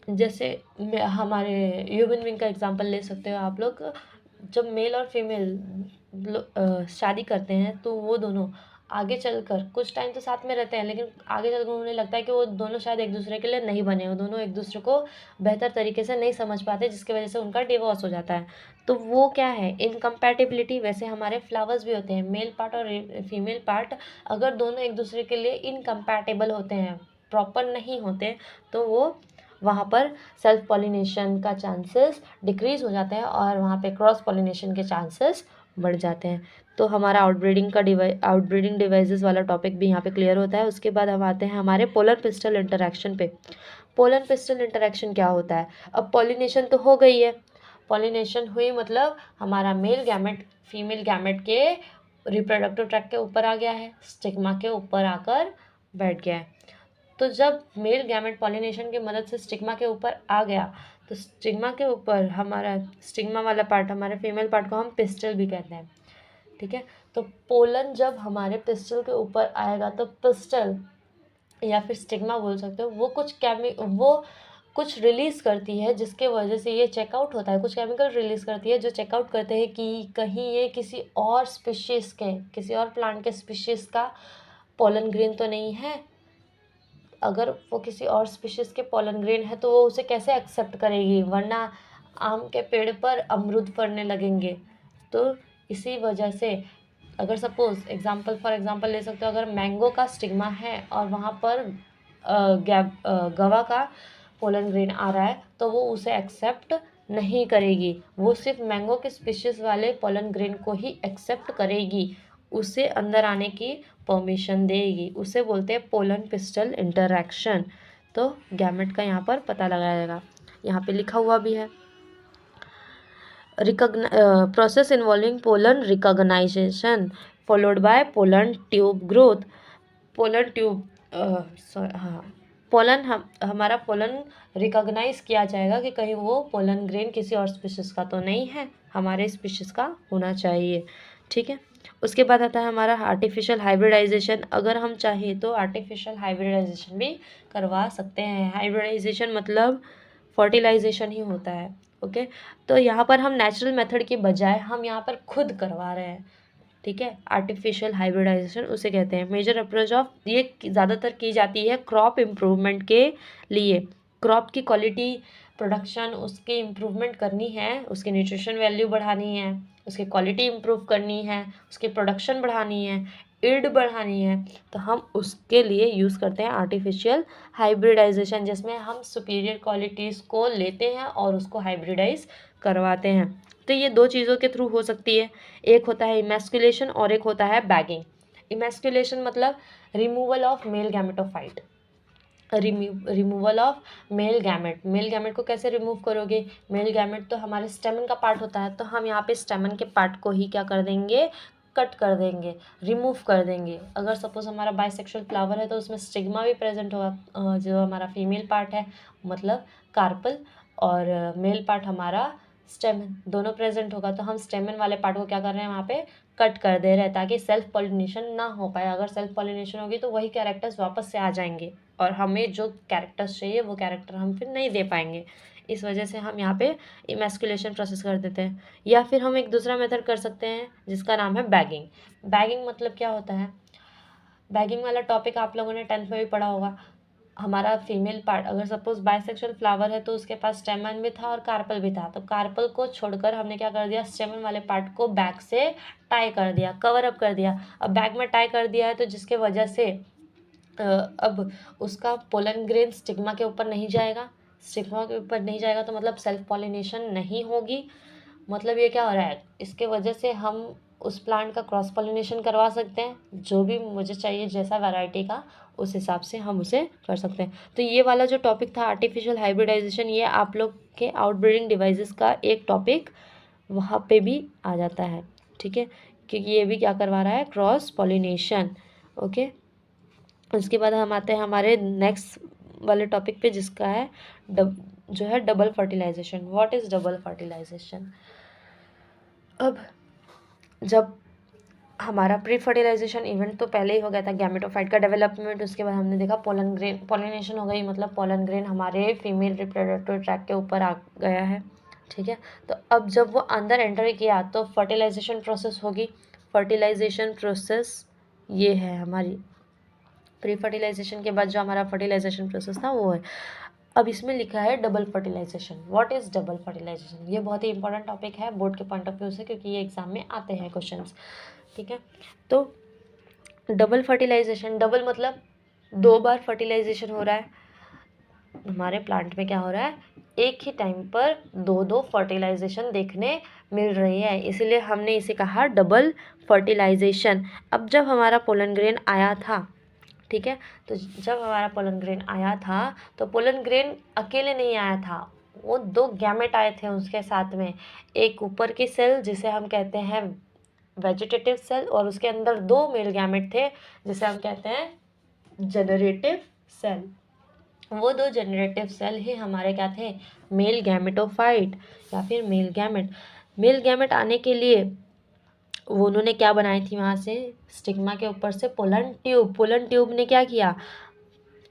जैसे हमारे ह्यूमन बीइंग का एग्जांपल ले सकते हो आप लोग। जब मेल और फीमेल शादी करते हैं तो वो दोनों आगे चलकर कुछ टाइम तो साथ में रहते हैं, लेकिन आगे चलकर उन्हें लगता है कि वो दोनों शायद एक दूसरे के लिए नहीं बने, वो दोनों एक दूसरे को बेहतर तरीके से नहीं समझ पाते, जिसकी वजह से उनका डिवोर्स हो जाता है। तो वो क्या है? इनकम्पैटिबिलिटी। वैसे हमारे फ्लावर्स भी होते हैं, मेल पार्ट और फीमेल पार्ट अगर दोनों एक दूसरे के लिए इनकम्पैटिबल होते हैं, प्रॉपर नहीं होते, तो वो वहाँ पर सेल्फ पॉलिनेशन का चांसेस डिक्रीज़ हो जाते हैं और वहाँ पे क्रॉस पॉलिनेशन के चांसेस बढ़ जाते हैं। तो हमारा आउटब्रीडिंग डिवाइसेस वाला टॉपिक भी यहाँ पे क्लियर होता है। उसके बाद हम आते हैं हमारे पोलर पिस्टल इंटरैक्शन पे। पोलर पिस्टल इंटरैक्शन क्या होता है? अब पॉलिनेशन तो हो गई है, पॉलिनेशन हुई मतलब हमारा मेल गैमेट फीमेल गैमेट के रिप्रोडक्टिव ट्रैक्ट के ऊपर आ गया है, स्टिग्मा के ऊपर आकर बैठ गया है। तो जब मेल गैमेट पॉलिनेशन की मदद से स्टिग्मा के ऊपर आ गया, तो स्टिग्मा के ऊपर हमारा स्टिग्मा वाला पार्ट, हमारे फीमेल पार्ट को हम पिस्टल भी कहते हैं, ठीक है। तो पोलन जब हमारे पिस्टल के ऊपर आएगा तो पिस्टल या फिर स्टिग्मा बोल सकते हो, वो कुछ रिलीज़ करती है, जिसके वजह से ये चेकआउट होता है। कुछ केमिकल रिलीज़ करती है जो चेकआउट करते हैं कि कहीं ये किसी और स्पीशीज़ के, किसी और प्लांट के स्पीशीज़ का पोलन ग्रेन तो नहीं है। अगर वो किसी और स्पीशीज़ के पोलन ग्रेन है तो वो उसे कैसे एक्सेप्ट करेगी, वरना आम के पेड़ पर अमरूद फलने लगेंगे। तो इसी वजह से अगर सपोज़ फॉर एग्ज़ाम्पल ले सकते हो, अगर मैंगो का स्टिग्मा है और वहाँ पर गवा का पोलन ग्रेन आ रहा है, तो वो उसे एक्सेप्ट नहीं करेगी, वो सिर्फ मैंगो के स्पीशीज़ वाले पोलन ग्रेन को ही एक्सेप्ट करेगी, उसे अंदर आने की परमिशन देगी। उसे बोलते हैं पोलन पिस्टल इंटरैक्शन। तो गैमेट का यहाँ पर पता लगाएगा, यहाँ पे लिखा हुआ भी है। Process involving pollen recognition followed by pollen tube growth. Pollen tube pollen हमारा पोलन रिकॉग्नाइज किया जाएगा कि कहीं वो पोलन ग्रेन किसी और स्पीशीज़ का तो नहीं है, हमारे स्पीशीज़ का होना चाहिए, ठीक है। उसके बाद आता है हमारा आर्टिफिशियल हाइब्रिडाइजेशन। अगर हम चाहें तो आर्टिफिशियल हाइब्रिडाइजेशन भी करवा सकते हैं। हाइब्रिडाइजेशन मतलब फर्टिलाइजेशन ही होता है, ओके। तो यहाँ पर हम नेचुरल मेथड के बजाय हम यहाँ पर खुद करवा रहे हैं, ठीक है। आर्टिफिशियल हाइब्रिडाइजेशन उसे कहते हैं। मेजर अप्रोच ऑफ ये ज़्यादातर की जाती है क्रॉप इम्प्रूवमेंट के लिए। क्रॉप की क्वालिटी, प्रोडक्शन उसकी इम्प्रूवमेंट करनी है, उसकी न्यूट्रिशन वैल्यू बढ़ानी है, उसकी क्वालिटी इम्प्रूव करनी है, उसकी प्रोडक्शन बढ़ानी है, ईल्ड बढ़ानी है, तो हम उसके लिए यूज़ करते हैं आर्टिफिशियल हाइब्रिडाइजेशन, जिसमें हम सुपीरियर क्वालिटीज़ को लेते हैं और उसको हाइब्रिडाइज करवाते हैं। तो ये दो चीज़ों के थ्रू हो सकती है, एक होता है इमैस्कुलेशन और एक होता है बैगिंग। इमैस्कुलेशन मतलब removal of male gametophyte, removal of male gamete को कैसे रिमूव करोगे? मेल गैमेट तो हमारे स्टेमन का पार्ट होता है, तो हम यहाँ पे स्टेमन के पार्ट को ही क्या कर देंगे? कट कर देंगे, रिमूव कर देंगे। अगर सपोज हमारा बाइसेक्सुअल फ्लावर है तो उसमें स्टिग्मा भी प्रेजेंट होगा, जो हमारा फीमेल पार्ट है मतलब कार्पल, और मेल पार्ट हमारा स्टेमन, दोनों प्रेजेंट होगा। तो हम स्टेमन वाले पार्ट को क्या कर रहे हैं? वहाँ पे कट कर दे रहे हैं ताकि सेल्फ पॉलिनेशन ना हो पाए। अगर सेल्फ पॉलिनेशन होगी तो वही कैरेक्टर्स वापस से आ जाएंगे और हमें जो कैरेक्टर्स चाहिए वो कैरेक्टर हम फिर नहीं दे पाएंगे। इस वजह से हम यहाँ पे इमैस्कुलेशन प्रोसेस कर देते हैं। या फिर हम एक दूसरा मेथड कर सकते हैं जिसका नाम है बैगिंग। बैगिंग मतलब क्या होता है? बैगिंग वाला टॉपिक आप लोगों ने 10th में भी पढ़ा होगा। हमारा फीमेल पार्ट, अगर सपोज बाइसेक्सुअल फ्लावर है तो उसके पास स्टेमन भी था और कार्पल भी था, तो कार्पल को छोड़कर हमने क्या कर दिया? स्टेमन वाले पार्ट को बैक से टाई कर दिया, कवर अप कर दिया। अब बैक में टाई कर दिया है तो जिसके वजह से अब उसका पोलन ग्रेन स्टिग्मा के ऊपर नहीं जाएगा। स्टिग्मा के ऊपर नहीं जाएगा तो मतलब सेल्फ पॉलिनेशन नहीं होगी, मतलब ये क्या हो रहा है, इसके वजह से हम उस प्लांट का क्रॉस पॉलिनेशन करवा सकते हैं, जो भी मुझे चाहिए जैसा वैरायटी का उस हिसाब से हम उसे कर सकते हैं। तो ये वाला जो टॉपिक था आर्टिफिशियल हाइब्रिडाइजेशन, ये आप लोग के आउटब्रीडिंग डिवाइसेस का एक टॉपिक वहाँ पे भी आ जाता है, ठीक है, क्योंकि ये भी क्या करवा रहा है, क्रॉस पॉलिनेशन। ओके, उसके बाद हम आते हैं हमारे नेक्स्ट वाले टॉपिक पे, जिसका है जो है double fertilization. What is double fertilization? अब जब हमारा प्री फर्टिलाइजेशन इवेंट तो पहले ही हो गया था, गैमेटोफाइट का डेवलपमेंट, उसके बाद हमने देखा पोलन ग्रेन, पॉलिनेशन हो गई, मतलब पोलन ग्रेन हमारे फीमेल रिप्रोडक्टिव ट्रैक के ऊपर आ गया है, ठीक है। तो अब जब वो अंदर एंटर किया तो फर्टिलाइजेशन प्रोसेस होगी। फर्टिलाइजेशन प्रोसेस ये है हमारी, प्री फर्टिलाइजेशन के बाद जो हमारा फर्टिलाइजेशन प्रोसेस था वो है। अब इसमें लिखा है double fertilization. What is double fertilization? ये बहुत ही इंपॉर्टेंट टॉपिक है बोर्ड के पॉइंट ऑफ व्यू से, क्योंकि ये एग्जाम में आते हैं क्वेश्चंस, ठीक है। तो डबल फर्टिलाइजेशन, डबल मतलब 2 बार फर्टिलाइजेशन हो रहा है हमारे प्लांट में। क्या हो रहा है, एक ही टाइम पर 2 फर्टिलाइजेशन देखने मिल रही है, इसलिए हमने इसे कहा डबल फर्टिलाइजेशन। अब जब हमारा पोलन ग्रेन आया था, ठीक है, तो जब हमारा पोलन ग्रेन आया था तो पोलन ग्रेन अकेले नहीं आया था, वो 2 गैमेट आए थे उसके साथ में। एक ऊपर की सेल जिसे हम कहते हैं वेजिटेटिव सेल, और उसके अंदर 2 मेल गैमेट थे जिसे हम कहते हैं जनरेटिव सेल। वो 2 जनरेटिव सेल ही हमारे क्या थे, मेल गैमेटोफाइट या फिर मेल गैमेट। मेल गैमेट आने के लिए वो उन्होंने क्या बनाई थी, वहाँ से स्टिग्मा के ऊपर से पोलन ट्यूब। पोलन ट्यूब ने क्या किया,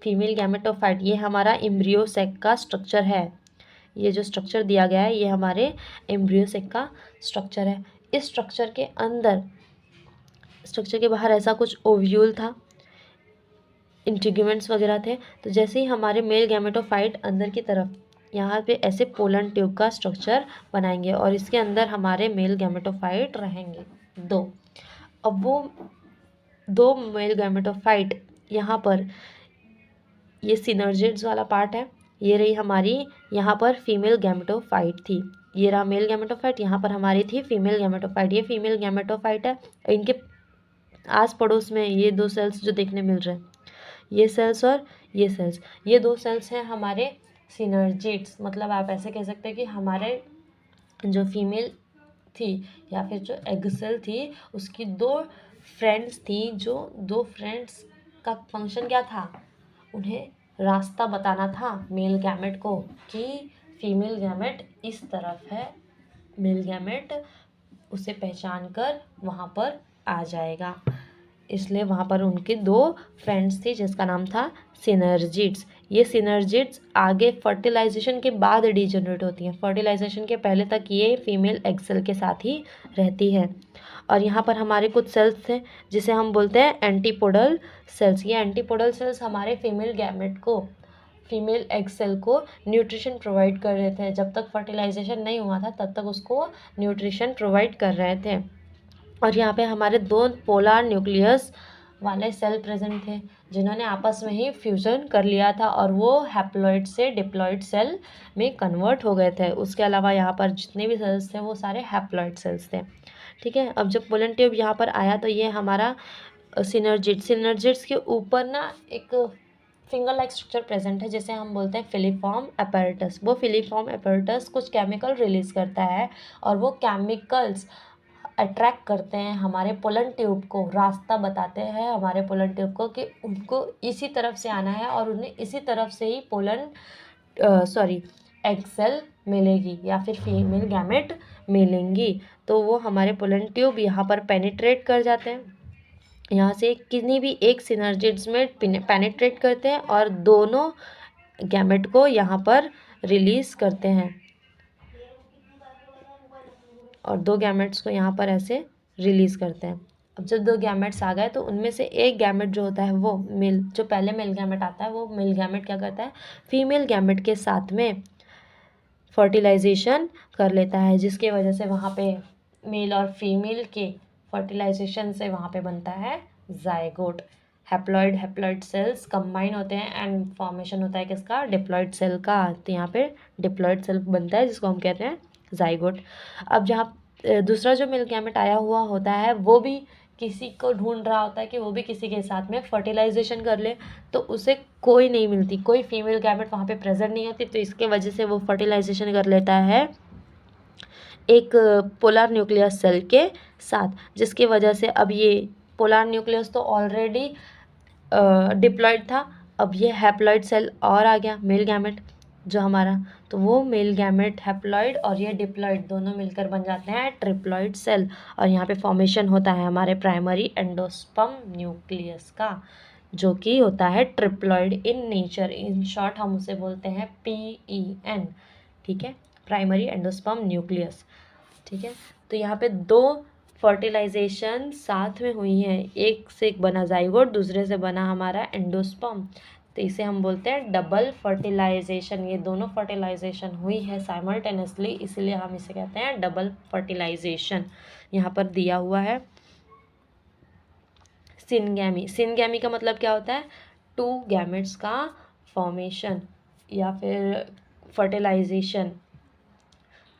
फीमेल गैमेटोफाइट, ये हमारा एम्ब्रियो सेक का स्ट्रक्चर है। ये जो स्ट्रक्चर दिया गया है ये हमारे एम्ब्रियो सेक का स्ट्रक्चर है। इस स्ट्रक्चर के अंदर, स्ट्रक्चर के बाहर ऐसा कुछ ओव्यूल था, इंटीग्यूमेंट्स वगैरह थे। तो जैसे ही हमारे मेल गैमेटोफाइट अंदर की तरफ यहाँ पे ऐसे पोलन ट्यूब का स्ट्रक्चर बनाएंगे और इसके अंदर हमारे मेल गैमेटोफाइट रहेंगे 2। अब वो 2 मेल गैमेटोफाइट यहाँ पर, ये सिनर्जिड्स वाला पार्ट है, ये रही हमारी यहाँ पर फीमेल गैमेटोफाइट थी, ये रहा मेल गैमेटोफाइट, यहाँ पर हमारी थी फीमेल गैमेटोफाइट। ये फीमेल गैमेटोफाइट है, इनके आस पड़ोस में ये 2 सेल्स जो देखने मिल रहे हैं, ये सेल्स और ये सेल्स, ये 2 सेल्स हैं हमारे सिनर्जिड्स। मतलब आप ऐसे कह सकते हैं कि हमारे जो फीमेल थी या फिर जो एग सेल थी उसकी 2 फ्रेंड्स थी, जो 2 फ्रेंड्स का फंक्शन क्या था, उन्हें रास्ता बताना था मेल गैमेट को कि फीमेल गैमेट इस तरफ है, मेल गैमेट उसे पहचान कर वहाँ पर आ जाएगा। इसलिए वहाँ पर उनके 2 फ्रेंड्स थी जिसका नाम था सिनर्जिड्स। ये सिनर्जिड्स आगे फर्टिलाइजेशन के बाद डीजनरेट होती हैं, फर्टिलाइजेशन के पहले तक ये फीमेल एग सेल के साथ ही रहती है। और यहाँ पर हमारे कुछ सेल्स थे जिसे हम बोलते हैं एंटीपोडल सेल्स। ये एंटीपोडल सेल्स हमारे फीमेल गैमेट को, फीमेल एग सेल को न्यूट्रिशन प्रोवाइड कर रहे थे। जब तक फर्टिलाइजेशन नहीं हुआ था तब तक उसको न्यूट्रिशन प्रोवाइड कर रहे थे। और यहाँ पे हमारे 2 पोलर न्यूक्लियस वाले सेल प्रेजेंट थे जिन्होंने आपस में ही फ्यूज़न कर लिया था और वो हैप्लॉइड से डिप्लॉइड सेल में कन्वर्ट हो गए थे। उसके अलावा यहाँ पर जितने भी सेल्स थे वो सारे हैप्लॉइड सेल्स थे, ठीक है। अब जब पोलन ट्यूब यहाँ पर आया तो ये हमारा सिनर्जिड्स के ऊपर ना एक फिंगर लाइक स्ट्रक्चर प्रेजेंट है जिसे हम बोलते हैं फिलीफॉर्म अपैरेटस। वो फिलीफॉर्म अपैरेटस कुछ केमिकल रिलीज करता है और वो केमिकल्स अट्रैक्ट करते हैं हमारे पोलन ट्यूब को, रास्ता बताते हैं हमारे पोलन ट्यूब को कि उनको इसी तरफ से आना है और उन्हें इसी तरफ से ही एग सेल मिलेगी या फिर फीमेल गैमेट मिलेंगी। तो वो हमारे पोलन ट्यूब यहाँ पर पेनिट्रेट कर जाते हैं, यहाँ से किसी भी एक सिनर्जिड्स में पेनिट्रेट करते हैं और दोनों गैमेट को यहाँ पर रिलीज करते हैं और 2 गैमेट्स को यहाँ पर ऐसे रिलीज करते हैं। अब जब 2 गैमेट्स आ गए तो उनमें से एक गैमेट जो होता है वो मेल, जो पहले मेल गैमेट आता है वो मेल गैमेट क्या करता है, फीमेल गैमेट के साथ में फर्टिलाइजेशन कर लेता है, जिसकी वजह से वहाँ पे मेल और फीमेल के फर्टिलाइजेशन से वहाँ पे बनता है जायगोट। हैप्लॉइड सेल्स कंबाइन होते हैं एंड फॉर्मेशन होता है किसका, डिप्लॉइड सेल का। तो यहाँ पे डिप्लॉइड सेल बनता है जिसको हम कहते हैं जाइगोट। अब जहाँ दूसरा जो मेल गैमेट आया हुआ होता है वो भी किसी को ढूंढ रहा होता है कि वो भी किसी के साथ में फर्टिलाइजेशन कर ले, तो उसे कोई नहीं मिलती, कोई फीमेल गैमेट वहाँ पे प्रेजेंट नहीं होती, तो इसके वजह से वो फर्टिलाइजेशन कर लेता है एक पोलर न्यूक्लियस सेल के साथ, जिसकी वजह से अब ये पोलर न्यूक्लियस तो ऑलरेडी डिप्लॉयड था, अब ये हैप्लॉयड सेल और आ गया मेल गैमेट जो हमारा, तो वो मेल गैमेट हैप्लॉयड और ये डिप्लॉयड दोनों मिलकर बन जाते हैं ट्रिप्लॉयड सेल, और यहाँ पे फॉर्मेशन होता है हमारे प्राइमरी एंडोस्पर्म न्यूक्लियस का, जो कि होता है triploid in nature. In short हम उसे बोलते हैं PEN, ठीक है, प्राइमरी एंडोस्पर्म न्यूक्लियस, ठीक है। तो यहाँ पे दो फर्टिलाइजेशन साथ में हुई हैं, एक से एक बना जाइगोट, दूसरे से बना हमारा एंडोस्पर्म, तो इसे हम बोलते हैं डबल फर्टिलाइजेशन। ये दोनों फर्टिलाइजेशन हुई है साइमल्टेनियसली, इसलिए हम इसे कहते हैं डबल फर्टिलाइजेशन। यहाँ पर दिया हुआ है सिनगैमी। सिनगैमी का मतलब क्या होता है? 2 गैमेट्स का फॉर्मेशन या फिर फर्टिलाइजेशन,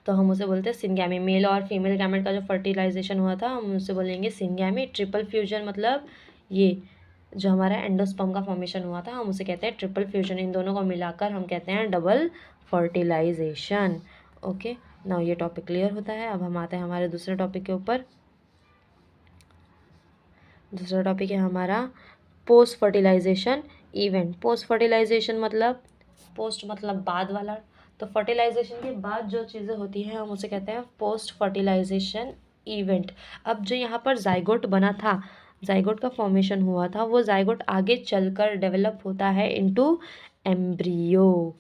तो हम उसे बोलते हैं सिनगैमी। मेल और फीमेल गैमेट का जो फर्टिलाइजेशन हुआ था हम उसे बोलेंगे सिनगैमी। ट्रिपल फ्यूजन मतलब ये जो हमारा एंडोस्पर्म का फॉर्मेशन हुआ था हम उसे कहते हैं ट्रिपल फ्यूजन। इन दोनों को मिलाकर हम कहते हैं डबल फर्टिलाइजेशन। ओके, नाउ ये टॉपिक क्लियर होता है। अब हम आते हैं हमारे दूसरे टॉपिक के ऊपर। दूसरा टॉपिक है हमारा post fertilization event. Post fertilization मतलब पोस्ट मतलब बाद वाला, तो फर्टिलाइजेशन के बाद जो चीज़ें होती हैं हम उसे कहते हैं पोस्ट फर्टिलाइजेशन इवेंट। अब जो यहाँ पर जाइगोट बना था, जाइगोट का फॉर्मेशन हुआ था, वो जाइगोट आगे चलकर डेवलप होता है इनटू एम्ब्रियो।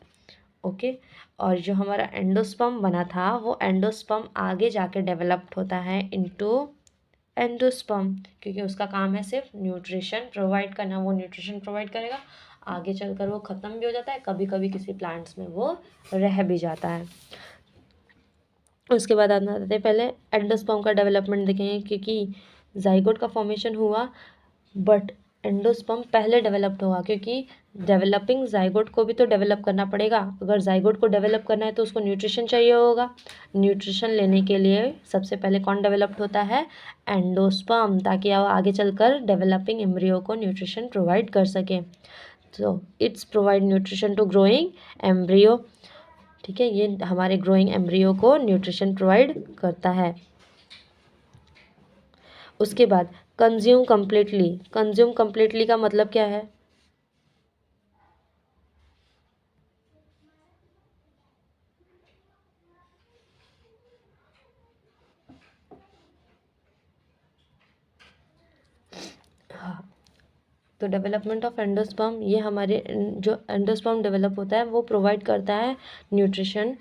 ओके, और जो हमारा एंडोस्पर्म बना था वो एंडोस्पर्म आगे जाके डेवलप्ड होता है इनटू एंडोस्पर्म, क्योंकि उसका काम है सिर्फ न्यूट्रिशन प्रोवाइड करना। वो न्यूट्रिशन प्रोवाइड करेगा, आगे चलकर वो ख़त्म भी हो जाता है, कभी कभी किसी प्लांट्स में वो रह भी जाता है। उसके बाद आते हैं पहले एंडोस्पर्म का डेवलपमेंट देखेंगे, क्योंकि जाइगोट का फॉर्मेशन हुआ बट एंडोस्पर्म पहले डेवलप्ड होगा, क्योंकि डेवलपिंग जाइगोट को भी तो डेवलप करना पड़ेगा। अगर जाइगोट को डेवलप करना है तो उसको न्यूट्रिशन चाहिए होगा। न्यूट्रिशन लेने के लिए सबसे पहले कौन डेवलप्ड होता है? एंडोस्पर्म, ताकि वो आगे चलकर डेवलपिंग एम्ब्रियो को न्यूट्रिशन प्रोवाइड कर सके। तो it's provide nutrition to growing embryo, ठीक है, ये हमारे ग्रोइंग एम्ब्रियो को न्यूट्रिशन प्रोवाइड करता है। उसके बाद कंज्यूम कम्प्लीटली। कंज्यूम कम्प्लीटली का मतलब क्या है? हाँ, तो डेवलपमेंट ऑफ एंडोस्पर्म, ये हमारे जो एंडोस्पर्म डेवलप होता है वो प्रोवाइड करता है न्यूट्रिशन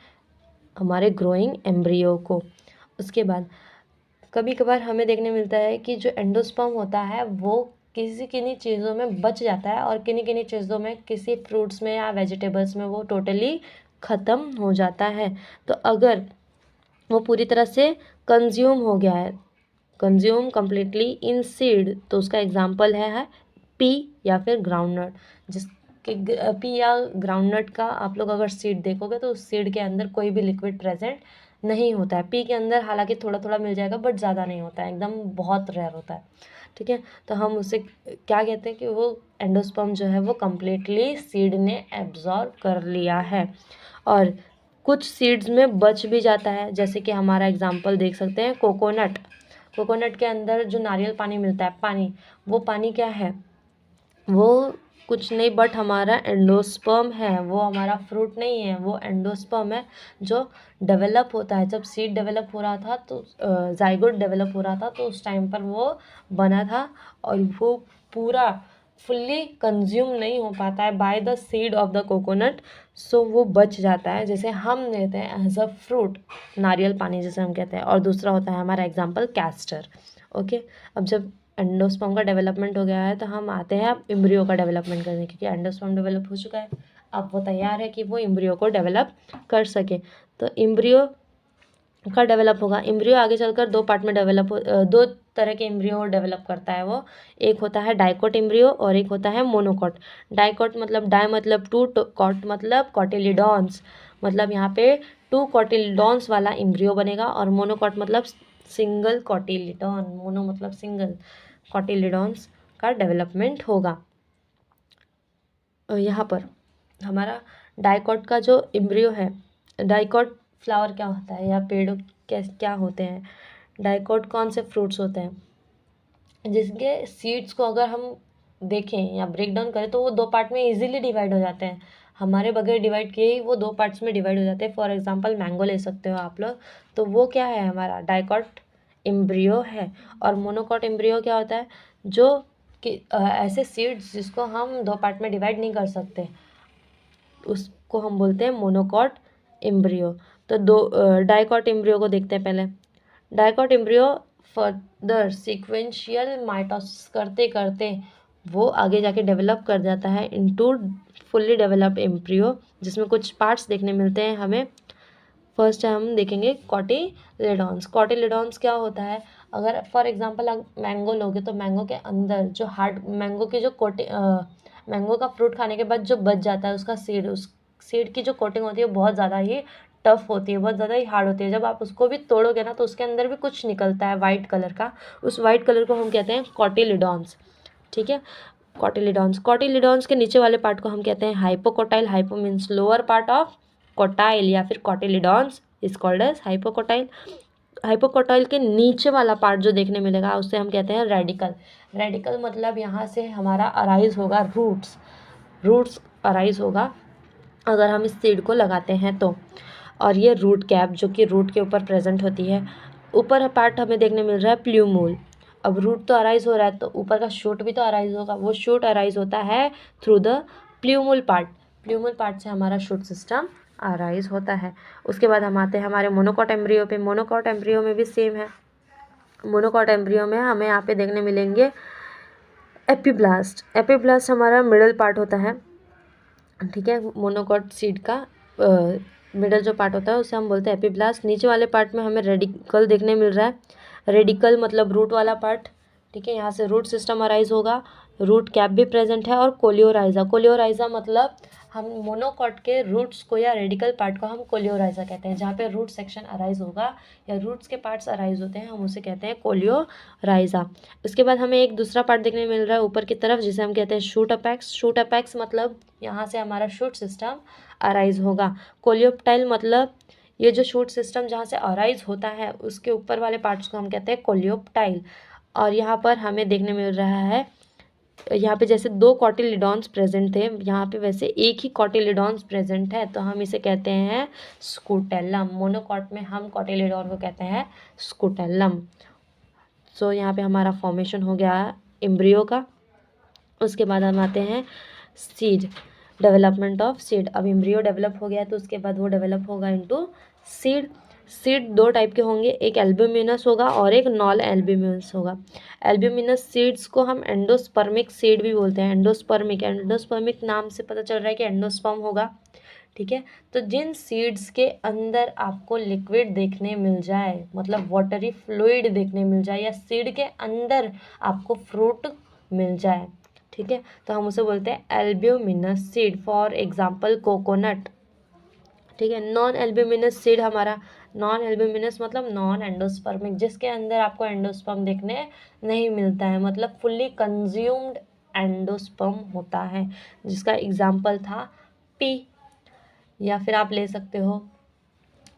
हमारे ग्रोइंग एम्ब्रियो को। उसके बाद कभी कभार हमें देखने मिलता है कि जो एंडोस्पर्म होता है वो किसी किन्हीं चीज़ों में बच जाता है, और किन्हीं किन्हीं चीज़ों में, किसी फ्रूट्स में या वेजिटेबल्स में वो टोटली ख़त्म हो जाता है। तो अगर वो पूरी तरह से कंज्यूम हो गया है, कंज्यूम कम्प्लीटली इन सीड, तो उसका एग्जाम्पल है पी या फिर ग्राउंडनट। जिसके पी या ग्राउंडनट का आप लोग अगर सीड देखोगे तो उस सीड के अंदर कोई भी लिक्विड प्रेजेंट नहीं होता है। पी के अंदर हालांकि थोड़ा थोड़ा मिल जाएगा बट ज़्यादा नहीं होता है, एकदम बहुत रेयर होता है, ठीक है। तो हम उसे क्या कहते हैं कि वो एंडोस्पर्म जो है वो कम्प्लीटली सीड ने एब्जॉर्ब कर लिया है। और कुछ सीड्स में बच भी जाता है, जैसे कि हमारा एग्जांपल देख सकते हैं कोकोनट। कोकोनट के अंदर जो नारियल पानी मिलता है, पानी, वो पानी क्या है? वो कुछ नहीं बट हमारा एंडोस्पर्म है, वो हमारा फ्रूट नहीं है, वो एंडोस्पर्म है जो डेवलप होता है। जब सीड डेवलप हो रहा था तो जाइगोट डेवलप हो रहा था तो उस टाइम पर वो बना था, और वो पूरा फुल्ली कंज्यूम नहीं हो पाता है by the seed of the coconut, so वो बच जाता है, जैसे हम लेते हैं एज अ फ्रूट, नारियल पानी जिसे हम कहते हैं। और दूसरा होता है हमारा एग्जाम्पल कैस्टर। ओके, अब जब एंडोस्पर्म का डेवलपमेंट हो गया है तो हम आते हैं अब एम्ब्रियो का डेवलपमेंट करने, क्योंकि एंडोस्पर्म डेवलप हो चुका है, अब वो तैयार है कि वो एम्ब्रियो को डेवलप कर सके। तो एम्ब्रियो का डेवलप होगा। एम्ब्रियो आगे चलकर दो पार्ट में दो तरह के एम्ब्रियो डेवलप करता है वो। एक होता है डाइकोट एम्ब्रियो और एक होता है मोनोकॉट। डाइकोट मतलब डाई मतलब टू, कॉट मतलब कॉटिलिडॉन्स, मतलब यहाँ पे 2 कॉटिलिडॉन्स वाला एम्ब्रियो बनेगा। और मोनोकॉट मतलब सिंगल कॉटिलिडॉन, मोनो मतलब सिंगल कॉटिलिडॉन्स का डेवलपमेंट होगा। यहाँ पर हमारा डाइकोट का जो एम्ब्रियो है, डाइकोट फ्लावर क्या होता है या पेड़ क्या होते हैं, डाइकोट कौन से फ्रूट्स होते हैं जिसके सीड्स को अगर हम देखें या ब्रेक डाउन करें तो वो 2 पार्ट में इजीली डिवाइड हो जाते हैं। हमारे बगैर डिवाइड किए ही वो 2 पार्ट्स में डिवाइड हो जाते हैं। फॉर एग्जांपल मैंगो ले सकते हो आप लोग, तो वो क्या है हमारा डाइकोट एम्ब्रियो है। और मोनोकॉट एम्ब्रियो क्या होता है, जो कि ऐसे सीड्स जिसको हम 2 पार्ट में डिवाइड नहीं कर सकते, उसको हम बोलते हैं मोनोकॉट एम्ब्रियो। तो डाइकॉट एम्ब्रियो को देखते हैं पहले। Dicot embryo further sequential mitosis करते करते वो आगे जाके डेवलप कर जाता है इनटू फुल्ली डेवलप्ड एम्ब्रियो, जिसमें कुछ पार्ट्स देखने मिलते हैं हमें। फर्स्ट हम देखेंगे कॉटिलिडॉन्स। कॉटिलिडॉन्स क्या होता है, अगर फॉर एग्जांपल आप मैंगो लोगे तो मैंगो के अंदर जो हार्ड मैंगो की जो मैंगो का फ्रूट खाने के बाद जो बच जाता है उसका सीड, उस सीड की जो कोटिंग होती है वो बहुत ज़्यादा ही टफ होती है, बहुत ज़्यादा ही हार्ड होती है। जब आप उसको भी तोड़ोगे ना तो उसके अंदर भी कुछ निकलता है वाइट कलर का, उस वाइट कलर को हम कहते हैं कॉटिलिडॉन्स। ठीक है, कॉटिलिडॉन्स। कॉटिलिडॉन्स के नीचे वाले पार्ट को हम कहते हैं hypocotyl. Hypo means lower part of cotyl या फिर cotyledons is called as hypocotyl. Hypocotyl के नीचे वाला पार्ट जो देखने मिलेगा उसे हम कहते हैं रेडिकल। रेडिकल मतलब यहाँ से हमारा अराइज होगा रूट्स अराइज होगा अगर हम इस सीड को लगाते हैं तो। और ये रूट कैप जो कि रूट के ऊपर प्रेजेंट होती है। ऊपर पार्ट हमें देखने मिल रहा है प्ल्यूमूल। अब रूट तो अराइज हो रहा है तो ऊपर का शूट भी तो अराइज होगा, वो शूट अराइज होता है थ्रू द प्ल्यूमूल पार्ट। प्ल्यूमूल पार्ट से हमारा शूट सिस्टम अराइज होता है। उसके बाद हम आते हैं हमारे मोनोकॉट एम्ब्रियो पे। मोनोकॉट एम्ब्रियो में भी सेम है। मोनोकॉट एम्ब्रियो में हमें यहाँ पे देखने मिलेंगे एपिब्लास्ट। एपिब्लास्ट हमारा मिडल पार्ट होता है। ठीक है, मोनोकॉट सीड का मिडल जो पार्ट होता है उसे हम बोलते हैं एपिब्लास्ट। नीचे वाले पार्ट में हमें रेडिकल देखने मिल रहा है। रेडिकल मतलब रूट वाला पार्ट। ठीक है, यहाँ से रूट सिस्टम अराइज होगा, रूट कैप भी प्रेजेंट है। और कोलियोराइजा, कोलियोराइजा मतलब हम मोनोकॉट के रूट्स को या रेडिकल पार्ट को हम कोलियोराइजा कहते हैं। जहाँ पे रूट सेक्शन अराइज होगा या रूट्स के पार्ट्स अराइज होते हैं हम उसे कहते हैं कोलियोराइजा। उसके बाद हमें एक दूसरा पार्ट देखने मिल रहा है ऊपर की तरफ जिसे हम कहते हैं शूट अपेक्स। शूट अपेक्स मतलब यहाँ से हमारा शूट सिस्टम अराइज होगा। कोलियोप्टाइल मतलब ये जो शूट सिस्टम जहाँ से अराइज होता है उसके ऊपर वाले पार्ट्स को हम कहते हैं कोलियोप्टाइल। और यहाँ पर हमें देखने मिल रहा है, यहाँ पे जैसे 2 कॉटिलिडॉन्स प्रेजेंट थे यहाँ पे वैसे एक ही कॉटिलिडॉन्स प्रेजेंट है, तो हम इसे कहते हैं स्कूटेलम। मोनोकॉट में हम कॉटिलिडॉन को कहते हैं स्कूटेलम। सो यहाँ पे हमारा फॉर्मेशन हो गया एम्ब्रियो का। उसके बाद हम आते हैं सीड, डेवलपमेंट ऑफ सीड। अब एम्ब्रियो डेवलप हो गया तो उसके बाद वो डेवलप होगा इनटू सीड। सीड 2 टाइप के होंगे, एक एल्ब्यूमिनस होगा और एक नॉन एल्ब्यूमिनस होगा। एल्ब्यूमिनस सीड्स को हम एंडोस्पर्मिक सीड भी बोलते हैं। एंडोस्पर्मिक नाम से पता चल रहा है कि एंडोस्पर्म होगा। ठीक है, तो जिन सीड्स के अंदर आपको लिक्विड देखने मिल जाए, मतलब वाटरी फ्लूइड देखने मिल जाए, या सीड के अंदर आपको फ्रूट मिल जाए, ठीक है, तो हम उसे बोलते हैं albuminous seed. For example coconut. ठीक है, नॉन एल्ब्यूमिनस सीड हमारा, नॉन एल्ब्यूमिनस मतलब नॉन एंडोस्पर्मिक, जिसके अंदर आपको एंडोस्पर्म देखने नहीं मिलता है, मतलब फुल्ली कंज्यूम्ड एंडोस्पर्म होता है, जिसका एग्जाम्पल था पी। या फिर आप ले सकते हो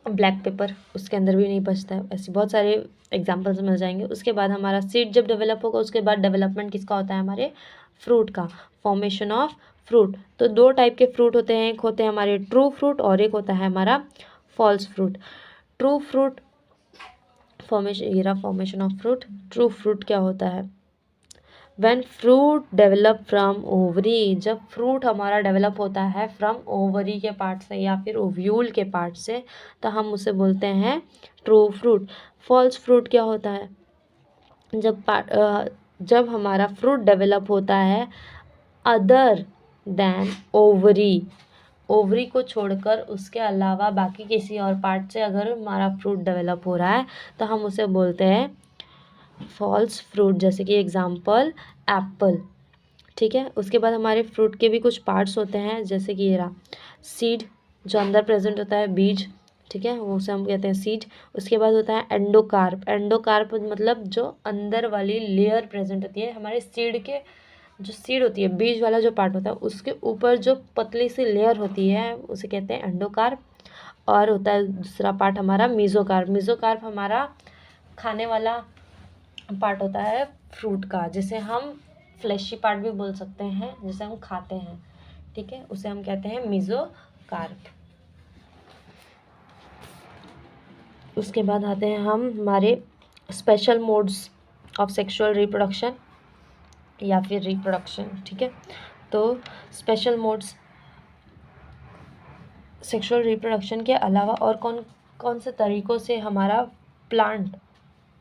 ब्लैक पेपर, उसके अंदर भी नहीं बचता है। ऐसे बहुत सारे एग्जांपल्स मिल जाएंगे। उसके बाद हमारा सीड जब डेवलप होगा उसके बाद डेवलपमेंट किसका होता है, हमारे फ्रूट का, फॉर्मेशन ऑफ फ्रूट। तो 2 टाइप के फ्रूट होते हैं, एक होते हैं हमारे ट्रू फ्रूट और एक होता है हमारा false fruit. True fruit formation of fruit. True fruit क्या होता है, when fruit develop from ovary, जब फ्रूट हमारा डेवलप होता है फ्रॉम ओवरी के पार्ट से या फिर ओव्यूल के पार्ट से, तो हम उसे बोलते हैं ट्रू फ्रूट। फॉल्स फ्रूट क्या होता है, जब हमारा फ्रूट डेवलप होता है अदर देन ओवरी, ओवरी को छोड़कर उसके अलावा बाकी किसी और पार्ट से अगर हमारा फ्रूट डेवलप हो रहा है तो हम उसे बोलते हैं फॉल्स फ्रूट, जैसे कि एग्जाम्पल एप्पल। ठीक है, उसके बाद हमारे फ्रूट के भी कुछ पार्ट्स होते हैं, जैसे कि ये रहा सीड, जो अंदर प्रेजेंट होता है बीज। ठीक है, वो उसे हम कहते हैं सीड। उसके बाद होता है एंडोकार्प। एंडोकार्प मतलब जो अंदर वाली लेयर प्रेजेंट होती है हमारे सीड के, जो सीड होती है बीज वाला जो पार्ट होता है उसके ऊपर जो पतली सी लेयर होती है उसे कहते हैं एंडोकार्प। और होता है दूसरा पार्ट हमारा मीजोकार्प। मीजोकार्प हमारा खाने वाला पार्ट होता है फ्रूट का, जिसे हम फ्लैशी पार्ट भी बोल सकते हैं, जिसे हम खाते हैं। ठीक है, उसे हम कहते हैं मीजोकार्प। उसके बाद आते हैं हम हमारे special modes of sexual reproduction या फिर रिप्रोडक्शन। ठीक है, तो स्पेशल मोड्स सेक्सुअल रिप्रोडक्शन के अलावा और कौन कौन से तरीक़ों से हमारा प्लांट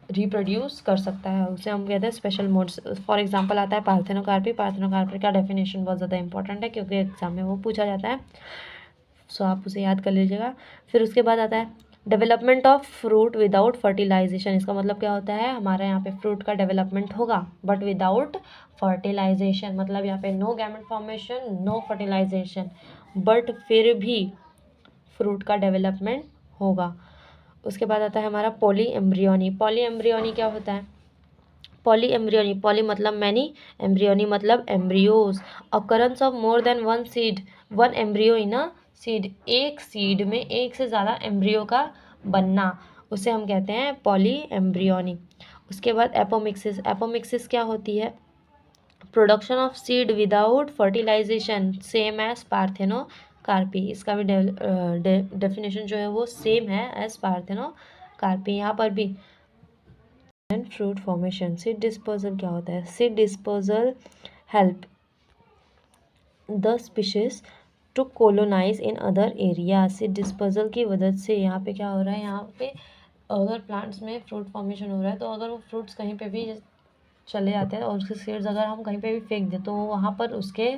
रिप्रोड्यूस कर सकता है, उसे हम कहते हैं स्पेशल मोड्स। फॉर एग्जांपल आता है पार्थेनोकार्पी। पार्थेनोकार्पी का डेफिनेशन बहुत ज़्यादा इंपॉर्टेंट है क्योंकि एग्जाम में वो पूछा जाता है, सो आप उसे याद कर लीजिएगा। फिर उसके बाद आता है development of fruit without fertilization. इसका मतलब क्या होता है, हमारे यहाँ पे फ्रूट का डेवलपमेंट होगा बट विदाउट फर्टिलाइजेशन, मतलब यहाँ पे no gamete formation, no fertilization, but फिर भी फ्रूट का डेवलपमेंट होगा। उसके बाद आता है हमारा पॉली एम्ब्रियोनी। पॉली एम्ब्रियोनी क्या होता है, पॉली एम्ब्रियोनी, पॉली मतलब मैनी, एम्ब्रियोनी मतलब embryos. Occurrence of more than one seed, one embryo in a seed, एक सीड में एक से ज़्यादा एम्ब्रियो का बनना, उसे हम कहते हैं पॉली एम्ब्रियोनी। उसके बाद एपोमिक्सिस। एपोमिक्सिस क्या होती है, production of seed without fertilization, same as parthenocarpy. इसका भी डेफिनेशन जो है वो सेम है एज पार्थेनोकार्पी। यहाँ पर भी and fruit formation. Seed disposal क्या होता है, seed disposal help the species to colonise in other area. Seed disposal की मदद से यहाँ पे क्या हो रहा है, यहाँ पे अगर प्लांट्स में फ्रूट फॉर्मेशन हो रहा है तो अगर वो फ्रूट्स कहीं पे भी चले जाते हैं और उसके सीड्स अगर हम कहीं पे भी फेंक दें तो वहाँ पर उसके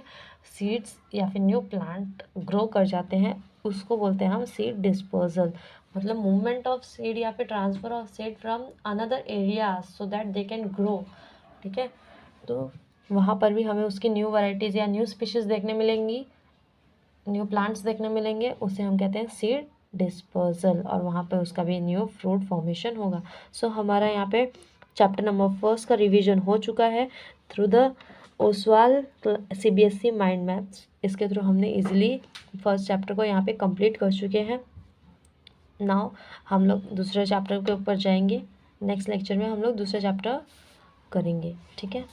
सीड्स या फिर न्यू प्लांट ग्रो कर जाते हैं, उसको बोलते हैं हम सीड डिस्पोजल। मतलब मूवमेंट ऑफ सीड या फिर transfer of seed from another area so that they can grow. ठीक है, तो वहाँ पर भी हमें उसकी न्यू वैरायटीज़ या न्यू स्पीशीज़ देखने मिलेंगी, न्यू प्लांट्स देखने मिलेंगे, उसे हम कहते हैं सीड डिस्पोजल, और वहाँ पे उसका भी न्यू फ्रूट फॉर्मेशन होगा। सो हमारा यहाँ पे चैप्टर नंबर 1 का रिवीजन हो चुका है through the Oswal CBSE mind maps. इसके थ्रू हमने इजीली फर्स्ट चैप्टर को यहाँ पे कंप्लीट कर चुके हैं। नाउ हम लोग दूसरे चैप्टर के ऊपर जाएंगे, नेक्स्ट लेक्चर में हम लोग दूसरा चैप्टर करेंगे। ठीक है।